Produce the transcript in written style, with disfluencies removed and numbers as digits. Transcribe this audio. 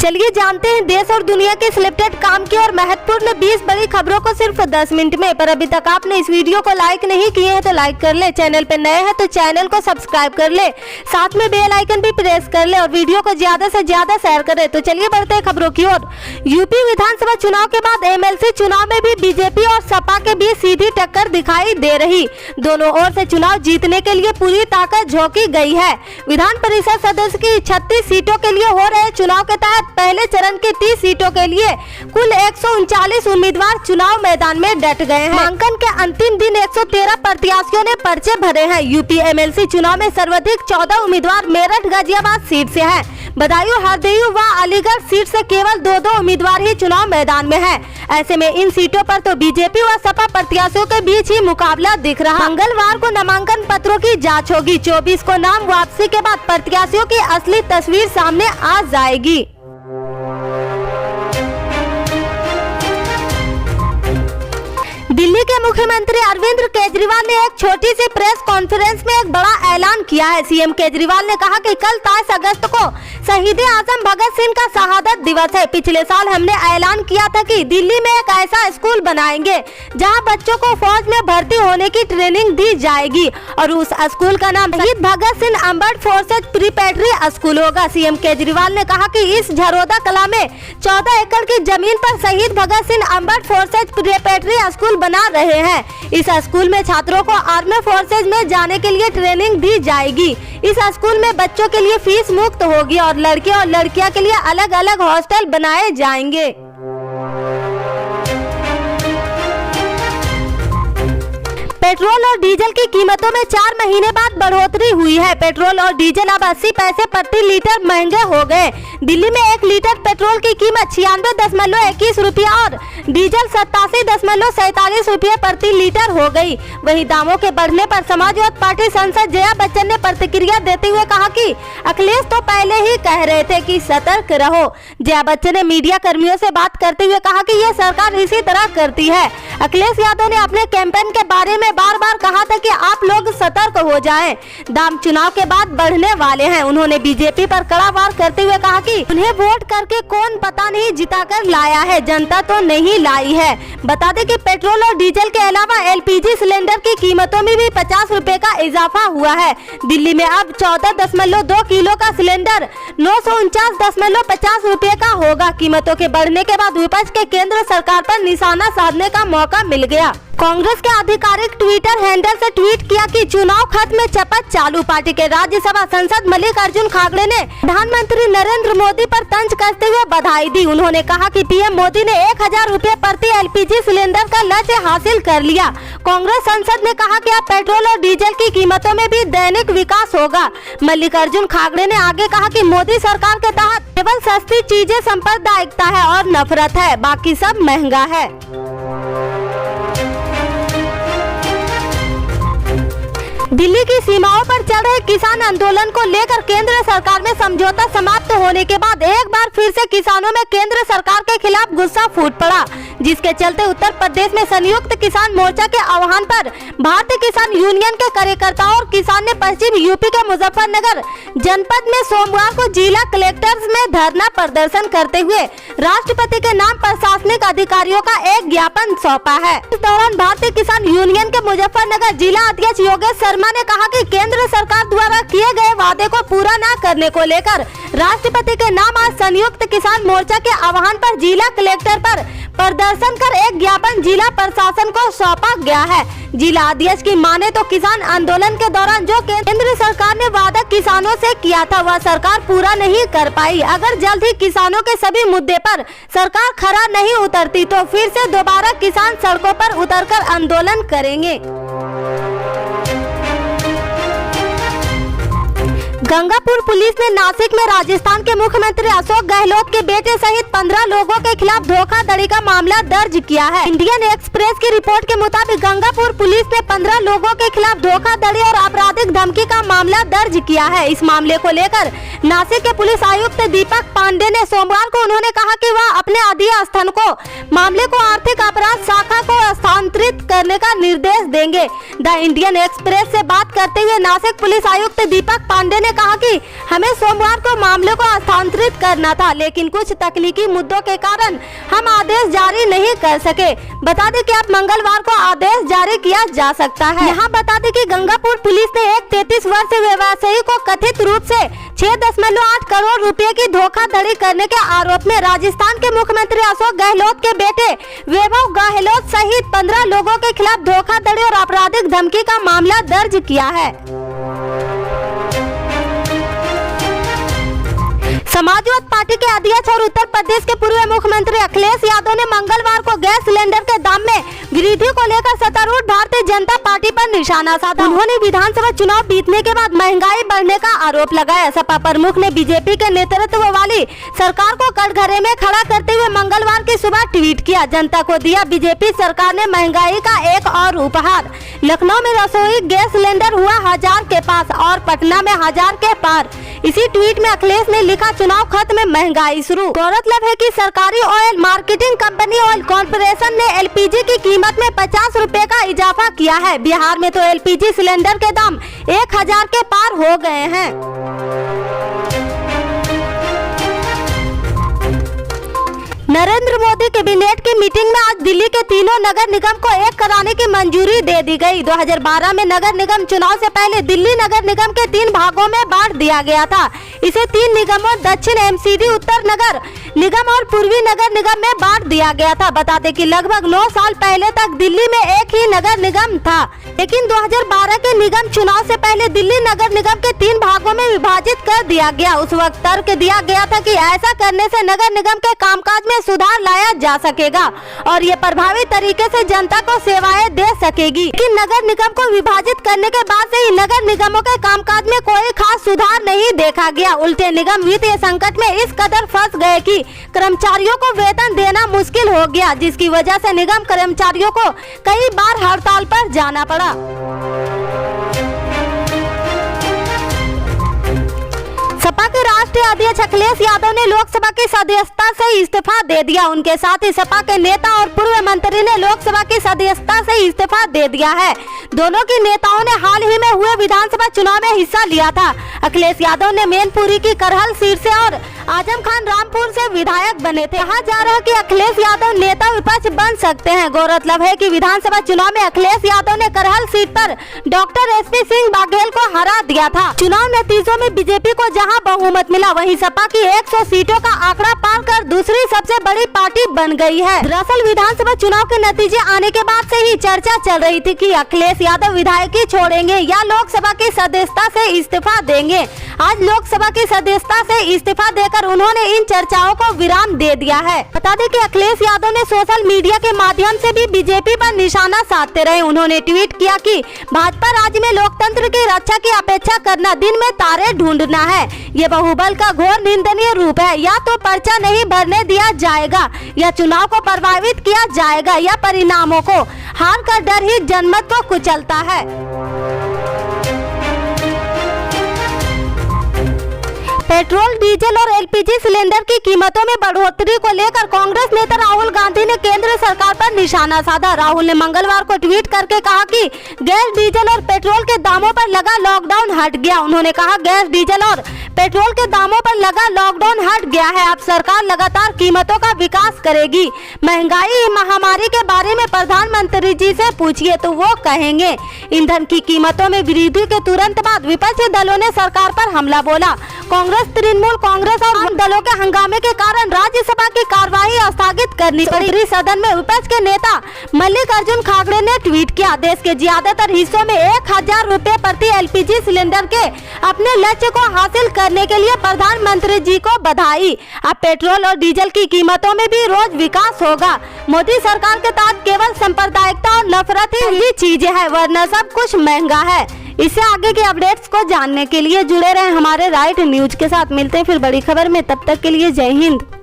चलिए जानते हैं देश और दुनिया के सिलेक्टेड काम की और महत्वपूर्ण 20 बड़ी खबरों को सिर्फ 10 मिनट में। पर अभी तक आपने इस वीडियो को लाइक नहीं किए हैं तो लाइक कर ले, चैनल पे नए हैं तो चैनल को सब्सक्राइब कर ले, साथ में बेल आइकन भी प्रेस कर ले और वीडियो को ज्यादा से ज्यादा शेयर करें। तो चलिए बढ़ते हैं खबरों की ओर। यूपी विधानसभा चुनाव के बाद एमएलसी चुनाव में भी बीजेपी और सपा के बीच सीधी टक्कर दिखाई दे रही। दोनों ओर से चुनाव जीतने के लिए पूरी ताकत झोंकी गई है। विधान परिषद सदस्य की 36 सीटों के लिए हो रहे चुनाव के तहत पहले चरण की 30 सीटों के लिए कुल 139 उम्मीदवार चुनाव मैदान में डट गए हैं। नामांकन के अंतिम दिन 113 प्रत्याशियों ने पर्चे भरे हैं। यूपी एमएलसी चुनाव में सर्वाधिक 14 उम्मीदवार मेरठ गाजियाबाद सीट से हैं। बदायूं हरदोई व अलीगढ़ सीट से केवल 2 उम्मीदवार ही चुनाव मैदान में हैं। ऐसे में इन सीटों पर तो बीजेपी व सपा प्रत्याशियों के बीच ही मुकाबला दिख रहा। मंगलवार को नामांकन पत्रों की जांच होगी। 24 को नाम वापसी के बाद प्रत्याशियों की असली तस्वीर सामने आ जाएगी। दिल्ली के मुख्यमंत्री अरविंद केजरीवाल ने एक छोटी सी प्रेस कॉन्फ्रेंस में एक बड़ा ऐलान किया है। सीएम केजरीवाल ने कहा कि कल 23 अगस्त को शहीद आजम भगत सिंह का शहादत दिवस है। पिछले साल हमने ऐलान किया था कि दिल्ली में एक ऐसा स्कूल बनाएंगे जहां बच्चों को फौज में भर्ती होने की ट्रेनिंग दी जाएगी और उस स्कूल का नाम शहीद Bhagat Singh अम्बेड forces preparatory school होगा। सीएम केजरीवाल ने कहा कि इस झरोदा कला में 14 एकड़ की जमीन पर शहीद Bhagat Singh अम्बेड forces preparatory school बना रहे हैं। इस स्कूल में छात्रों को आर्मी फोर्सेज में जाने के लिए ट्रेनिंग दी जाएगी। इस स्कूल में बच्चों के लिए फीस मुक्त होगी और लड़के और लड़कियां के लिए अलग अलग हॉस्टल बनाए जाएंगे। पेट्रोल और डीजल की कीमतों में 4 महीने बाद बढ़ोतरी हुई है। पेट्रोल और डीजल अब 80 पैसे प्रति लीटर महंगे हो गए। दिल्ली में 1 लीटर पेट्रोल की कीमत 96.21 रुपया और डीजल 87.47 रुपये प्रति लीटर हो गई। वहीं दामों के बढ़ने पर समाजवादी पार्टी सांसद जया बच्चन ने प्रतिक्रिया देते हुए कहा कि अखिलेश तो पहले ही कह रहे थे कि सतर्क रहो। जया बच्चन ने मीडिया कर्मियों से बात करते हुए कहा कि यह सरकार इसी तरह करती है। अखिलेश यादव ने अपने कैंपेन के बारे में बार-बार कहा था कि आप लोग सतर्क हो जाएं। दाम चुनाव के बाद बढ़ने वाले हैं। उन्होंने बीजेपी पर कड़ा वार करते हुए कहा कि उन्हें वोट करके कौन पता नहीं जिताकर लाया है, जनता तो नहीं लाई है। बता दें कि पेट्रोल और डीजल के अलावा एलपीजी सिलेंडर की कीमतों में भी 50 रुपए का इजाफा हुआ है। दिल्ली में अब 14.2 किलो का सिलेंडर 949.50 रुपए का होगा। कीमतों के बढ़ने के बाद विपक्ष के केंद्र सरकार पर निशाना साधने का मौका मिल गया। कांग्रेस के आधिकारिक ट्विटर हैंडल से ट्वीट किया कि चुनाव खत्म में चपत चालू। पार्टी के राज्यसभा सांसद मल्लिकार्जुन खड़गे ने प्रधानमंत्री नरेंद्र मोदी पर तंज कसते हुए बधाई दी। उन्होंने कहा कि पीएम मोदी ने 1000 रुपए प्रति एलपीजी सिलेंडर का लक्ष्य हासिल कर लिया। कांग्रेस सांसद ने कहा कि अब पेट्रोल और डीजल की कीमतों में भी दैनिक विकास होगा। मल्लिकार्जुन खड़गे ने आगे कहा कि मोदी सरकार के तहत केवल सस्ती चीजें सांप्रदायिकता है और नफरत है, बाकी सब महंगा है। दिल्ली की सीमाओं पर चल रहे किसान आंदोलन को लेकर केंद्र सरकार में समझौता समाप्त होने के बाद एक बार फिर से किसानों में केंद्र सरकार के खिलाफ गुस्सा फूट पड़ा, जिसके चलते उत्तर प्रदेश में संयुक्त किसान मोर्चा के आह्वान पर भारतीय किसान यूनियन के कार्यकर्ताओं और किसान ने पश्चिम यूपी के मुजफ्फरनगर जनपद में सोमवार को जिला कलेक्टर्स में धरना प्रदर्शन करते हुए राष्ट्रपति के नाम प्रशासनिक अधिकारियों का एक ज्ञापन सौंपा है। इस दौरान भारतीय किसान यूनियन के मुजफ्फरनगर जिला अध्यक्ष योगेश शर्मा ने कहा कि केंद्र सरकार द्वारा किए गए वादे को पूरा न करने को लेकर राष्ट्रपति के नाम आज संयुक्त किसान मोर्चा के आह्वान पर जिला कलेक्टर पर प्रदर्शन कर एक ज्ञापन जिला प्रशासन को सौंपा गया है। जिला अध्यक्ष की माने तो किसान आंदोलन के दौरान जो केंद्र सरकार ने वादा किसानों से किया था वह सरकार पूरा नहीं कर पाई। अगर जल्द ही किसानों के सभी मुद्दे पर सरकार खरा नहीं उतरती तो फिर से दोबारा किसान सड़कों पर उतरकर आंदोलन करेंगे। गंगापुर पुलिस ने नासिक में राजस्थान के मुख्यमंत्री अशोक गहलोत के बेटे सहित 15 लोगों के खिलाफ धोखाधड़ी का मामला दर्ज किया है। इंडियन एक्सप्रेस की रिपोर्ट के मुताबिक गंगापुर पुलिस ने 15 लोगों के खिलाफ धोखाधड़ी और आपराधिक धमकी का मामला दर्ज किया है। इस मामले को लेकर नासिक के पुलिस आयुक्त दीपक पांडे ने सोमवार को उन्होंने कहा कि वह अपने अधीनस्थ को मामले को आर्थिक अपराध शाखा को स्थानांतरित करने का निर्देश देंगे। द इंडियन एक्सप्रेस से बात करते हुए नासिक पुलिस आयुक्त दीपक पांडे ने कहा कि हमें सोमवार को मामले को हस्तांतरित करना था, लेकिन कुछ तकनीकी मुद्दों के कारण हम आदेश जारी नहीं कर सके। बता दें कि अब मंगलवार को आदेश जारी किया जा सकता है। यहाँ बता दें कि गंगापुर पुलिस ने एक 33 वर्षीय व्यवसायी को कथित रूप से 6.8 करोड़ रुपए की धोखाधड़ी करने के आरोप में राजस्थान के मुख्यमंत्री अशोक गहलोत के बेटे वैभव गहलोत सहित 15 लोगों के खिलाफ धोखाधड़ी और आपराधिक धमकी का मामला दर्ज किया है। समाजवादी पार्टी के अध्यक्ष और उत्तर प्रदेश के पूर्व मुख्यमंत्री अखिलेश यादव ने मंगलवार को गैस सिलेंडर के दाम में वृद्धि को लेकर सत्तारूढ़ भारतीय जनता पार्टी पर निशाना साधा। उन्होंने विधानसभा चुनाव जीतने के बाद महंगाई बढ़ने का आरोप लगाया। सपा प्रमुख ने बीजेपी के नेतृत्व वाली सरकार को कटघरे में खड़ा करते हुए मंगलवार की सुबह ट्वीट किया, जनता को दिया बीजेपी सरकार ने महंगाई का एक और उपहार। लखनऊ में रसोई गैस सिलेंडर हुआ 1000 के पास और पटना में 1000 के पार। इसी ट्वीट में अखिलेश ने लिखा, चुनाव खत्म, महंगाई शुरू। गौरतलब है कि सरकारी oil marketing company oil corporation ने एलपीजी की कीमत में 50 रुपए का इजाफा किया है। बिहार में तो एलपीजी सिलेंडर के दाम 1000 के पार हो गए हैं। नरेंद्र मोदी कैबिनेट की मीटिंग में आज दिल्ली के तीनों नगर निगम को एक कराने की मंजूरी दे दी गई। 2012 में नगर निगम चुनाव से पहले दिल्ली नगर निगम के 3 भागों में बांट दिया गया था। इसे 3 निगमों दक्षिण एमसीडी, उत्तर नगर निगम और पूर्वी नगर निगम में बांट दिया गया था। बता दें कि लगभग 9 साल पहले तक दिल्ली में एक ही नगर निगम था, लेकिन 2012 के निगम चुनाव से पहले दिल्ली नगर निगम के 3 भागों में विभाजित कर दिया गया। उस वक्त तर्क दिया गया था कि ऐसा करने से नगर निगम के कामकाज में सुधार लाया जा सकेगा और ये प्रभावी तरीके से जनता को सेवाएं दे सकेगी। लेकिन नगर निगम को विभाजित करने के बाद से ही नगर निगमों के कामकाज में कोई खास सुधार नहीं देखा गया। उल्टे निगम वित्तीय संकट में इस कदर फंस गए कि कर्मचारियों को वेतन देना मुश्किल हो गया, जिसकी वजह से निगम कर्मचारियों को कई बार हड़ताल पर जाना पड़ा। सपा के राष्ट्रीय अध्यक्ष अखिलेश यादव ने लोकसभा की सदस्यता से इस्तीफा दे दिया। उनके साथ ही सपा के नेता और पूर्व मंत्री ने लोकसभा की सदस्यता से इस्तीफा दे दिया है। दोनों के नेताओं ने हाल ही में हुए विधानसभा चुनाव में हिस्सा लिया था। अखिलेश यादव ने मैनपुरी की करहल सीट से और आजम खान रामपुर से विधायक बने थे। कहा जा रहा है कि अखिलेश यादव नेता विपक्ष बन सकते हैं। गौरतलब है कि विधानसभा चुनाव में अखिलेश यादव ने करहल सीट पर डॉक्टर एसपी सिंह बाघेल को हरा दिया था। चुनाव नतीजों में बीजेपी को जहां बहुमत मिला, वहीं सपा की 100 सीटों का आंकड़ा पार कर दूसरी सबसे बड़ी पार्टी बन गई है। दरअसल विधानसभा चुनाव के नतीजे आने के बाद से ही चर्चा चल रही थी कि अखिलेश यादव विधायकी छोड़ेंगे या लोकसभा की सदस्यता से इस्तीफा देंगे। आज लोकसभा की सदस्यता से इस्तीफा देकर उन्होंने इन चर्चाओं को विराम दे दिया है। बता दें कि अखिलेश यादव ने सोशल मीडिया के माध्यम से भी बीजेपी पर निशाना साधते रहे। उन्होंने ट्वीट किया कि भाजपा राज्य में लोकतंत्र की रक्षा की अपेक्षा करना दिन में तारे ढूंढना है। ये बाहुबल का घोर निंदनीय रूप है। या तो पर्चा नहीं भरने दिया जाएगा, या चुनाव को प्रभावित किया जाएगा, या परिणामों को हार का डर ही जनमत को कुचलता है। पेट्रोल, डीजल और एलपीजी सिलेंडर की कीमतों में बढ़ोतरी को लेकर कांग्रेस नेता राहुल गांधी ने केंद्र सरकार पर निशाना साधा। राहुल ने मंगलवार को ट्वीट करके कहा कि गैस, डीजल और पेट्रोल के दामों पर लगा लॉकडाउन हट गया। उन्होंने कहा, गैस, डीजल और पेट्रोल के दामों पर लगा लॉकडाउन हट गया है। अब सरकार लगातार कीमतों का विकास करेगी। महंगाई महामारी के बारे में प्रधानमंत्री जी से पूछिए तो वो कहेंगे। ईंधन की कीमतों में वृद्धि के तुरंत बाद विपक्षी दलों ने सरकार पर हमला बोला। कांग्रेस, तृणमूल कांग्रेस और आम दलों के हंगामे के कारण राज्यसभा की कार्यवाही स्थगित करनी पड़ी। सदन में विपक्ष के नेता मल्लिकार्जुन खड़गे ने ट्वीट किया, देश के ज्यादातर हिस्सों में 1000 रुपए प्रति एलपीजी सिलेंडर के अपने लक्ष्य को हासिल करने के लिए प्रधानमंत्री जी को बधाई। अब पेट्रोल और डीजल की कीमतों में भी रोज विकास होगा। मोदी सरकार के तहत केवल सांप्रदायिकता और नफरत ही चीजें है, वरना सब कुछ महंगा है। इससे आगे के अपडेट्स को जानने के लिए जुड़े रहें हमारे राइट न्यूज के साथ। मिलते हैं फिर बड़ी खबर में, तब तक के लिए जय हिंद।